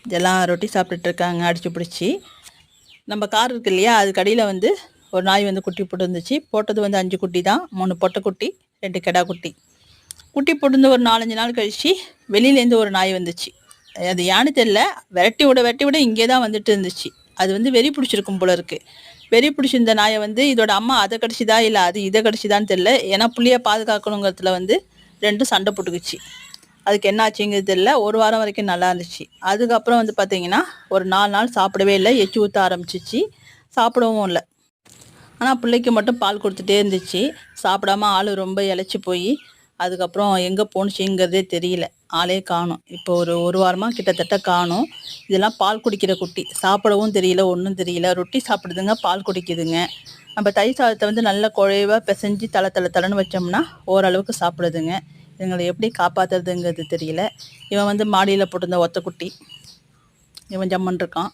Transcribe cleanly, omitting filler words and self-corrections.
இதெல்லாம் ரொட்டி சாப்பிட்டுட்டு இருக்காங்க அடிச்சு பிடிச்சி. நம்ம கார் இருக்கு இல்லையா, அதுக்கு அடியில் வந்து ஒரு நாய் வந்து குட்டி போட்டு இருந்துச்சு. போட்டது வந்து 5 குட்டி தான். 3 பொட்டை குட்டி, 2 கெடா குட்டி. குட்டி போட்டு ஒரு 4-5 நாள் கழிச்சு வெளியிலேருந்து ஒரு நாய் வந்துச்சு. அது யான்னு தெரியல, விரட்டி விட இங்கே தான் வந்துட்டு இருந்துச்சு. அது வந்து வெறி பிடிச்சிருக்கும் போல இருக்கு. வெறி பிடிச்சிருந்த நாயை வந்து இதோட அம்மா அதை கடிச்சுதா இல்லை அது இதை கடிச்சுதான்னு தெரியல. ஏன்னா புள்ளியை பாதுகாக்கணுங்கிறதுல வந்து ரெண்டும் சண்டை போட்டுக்குச்சு. அதுக்கு என்ன ஆச்சுங்கிறது தெரியல. ஒரு வாரம் வரைக்கும் நல்லா இருந்துச்சு. அதுக்கப்புறம் வந்து பார்த்தீங்கன்னா ஒரு 4 நாள் சாப்பிடவே இல்லை. எச்சி ஊற்ற ஆரம்பிச்சிச்சு. சாப்பிடவும் இல்லை. ஆனால் பிள்ளைக்கு மட்டும் பால் கொடுத்துட்டே இருந்துச்சு. சாப்பிடாம ஆள் ரொம்ப இளைச்சி போய் அதுக்கப்புறம் எங்கே போணுச்சுங்கிறதே தெரியல. ஆளே காணும். இப்போ ஒரு வாரமாக கிட்டத்தட்ட காணும். இதெல்லாம் பால் குடிக்கிற குட்டி. சாப்பிடவும் தெரியல, ஒன்றும் தெரியல. ரொட்டி சாப்பிடுதுங்க, பால் குடிக்குதுங்க. நம்ம தயிர் சாதத்தை வந்து நல்ல குழைவாக பிசைஞ்சு தலை வச்சோம்னா ஓரளவுக்கு சாப்பிடுதுங்க. இதுங்களை எப்படி காப்பாற்றுறதுங்கிறது தெரியல. இவன் வந்து மாடியில் போட்டிருந்த ஒத்த குட்டி. இவன் ஜம்மன் இருக்கான்.